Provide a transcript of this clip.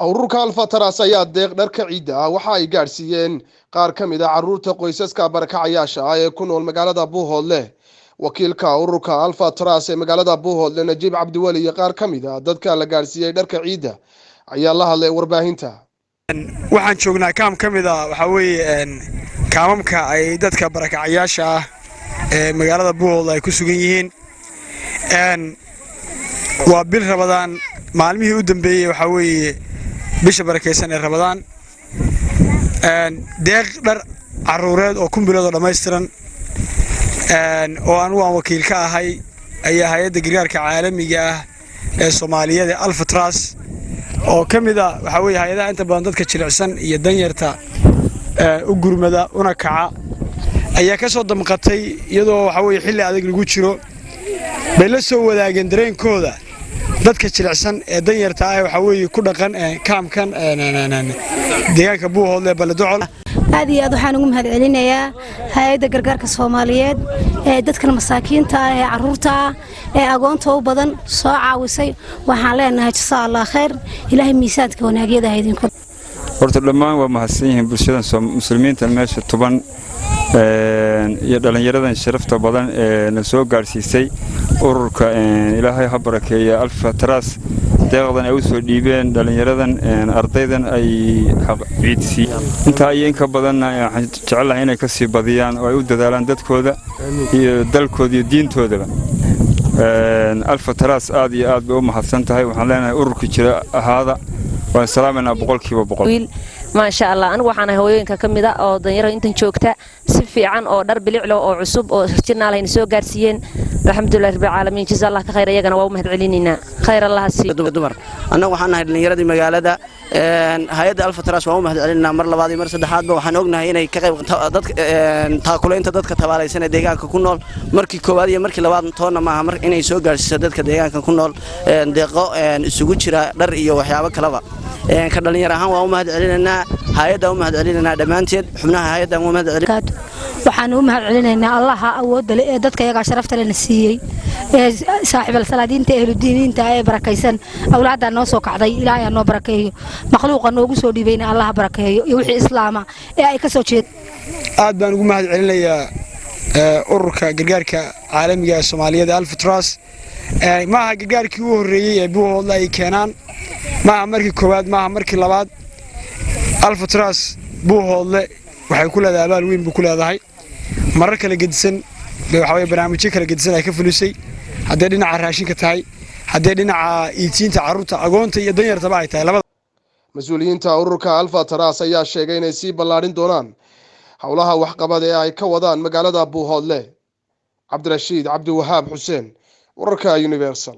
ururka Alfatras ayaa deeq dharka ciida waxa ay gaarsiiyeen qaar kamid ah caruurta qoysaska barakacayaasha ah ee ku nool magaalada Buuhoodle. wakiilka ururka Alfatras ee magaalada Buuhoodle Najiib Cabdiwali iyo qaar kamid ah dadka la gaarsiiyay dharka ciida ayaa la hadlay warbaahinta. waxaan joognaa kaam kamid ah waxa weeye kaamamka ay dadka barakacayaasha ah ee magaalada Buuhoodle ay ku sugan yihiin. waa bil Ramadaan maalmihii u dambeeyay waxa weeye bisha barakeysan ee Ramadaan deeq dhar caruureed oo kumbilood oo dhameystiran oo aan wakiil ka ahay ayaa hay'adda gargaarka caalamiga ah ee Soomaaliyeed Alfatras oo kamid ah waxa weeye hay'adaha inta badan dadka jilicsan iyo danyarta u gurmada una kaca ayaa ka soo damqatay iyadoo waxa weeye xilli adag lagu jiro bay la soo wadaageen dareenkooda dadka jilicsan ee danyarta ah waxa weeye ku dhaqan kaamkan deegaanka Buuhoodle Baladocol. aad iyo aad waxaan ugu mahadcelinayaa hay'adda gargaarka Soomaaliyeed ee dadka masaakiinta ah ee caruurta ah ee agoonta u badan soo caawisay. waxaan leenahay jazaa Allah khayr, ilaahay miisaanka wanaagyada ha idinku. horta dhammaan waa mahadsan yihiin bulshada muslimiinta meesha tuban iyo dhalinyaradan sharafta badan ee la soo gaarsiisay ururka ilaahay ha barakeeyo Alfatras deeqdan ay u soo dhiibeen dhalinyaradan ardaydan ay ciidsi inta ay in ka badan waxaan jecelahay inay ka sii badiyaan oo ay u dadaalaan dadkooda iyo dalkooda iyo diintoodaba. Alfatras aad iyo aad bay u mahadsan tahay. waxaan leenahay ururka jira ahaada waan salaamayna 100%. ما شاء الله أنا وحنا هوايين كمدة أو دنيرة أنت شوكتة سفي عن أو درب لعلو أو عصب أو شتنا على نسوق جارسين. الحمد لله رب العالمين جزا الله خير يجنا ومهد علينا خير الله السيد دمر. أنا وحنا هالنيرة دي مجالة هيدا Alfatras ومهد علينا مر لبعض مر صدحات وحنوجنا هنا كقيم تأكلين تدك تبالي سنة دقيقة ككونول مركي كوادي مركي لبعض طورنا مع مر إنه يسوق جالس تدك دقيقة ككونول دقيقة السجود شراء در إياه وحياة كلبا. كدلنيرة هم ومهد علينا هيدا ومهد علينا دمانتين حمناها هيدا ومهد علينا waxaan u mahadcelinaynaa Allah awood leh ee dadka iyaga sharafta leh siiyay ee saaxiib salaadiinta ee diiniinta ee barakaysan awlaada noo soo kacday ilaahay noo barakeeyo makhluuqa noogu soo dhibayna Allah barakeeyo iyo wixii islaama ee ay ka soo jeed. aad baan ugu mahadcelinayaa ururka gargaarka caalamiga ee Soomaaliyeed Alfatras maaha gargaarkii ugu horeeyay ee Buuhoodle ay keenaan maaha markii koowaad maaha markii labaad. Alfatras Buuhoodle waxay ku leedahay abaal weyn buu ku leedahay marar kala gedisan waxa weeye barnaamijyo kala gedisan ay ka fulisay haddii dhinaca raashinka tahay haddii dhinaca iitiinta caruurta agoonta iyo danyartaba ay tahay labada. mas'uuliyiinta ururka Alfatras ayaa sheegay inay sii ballaarin doonaan hawlaha waxqabad ee ay ka wadaan magaalada Buuhoodle. Cabdirashiid Cabdiwahaab Xuseen, ururka Universal.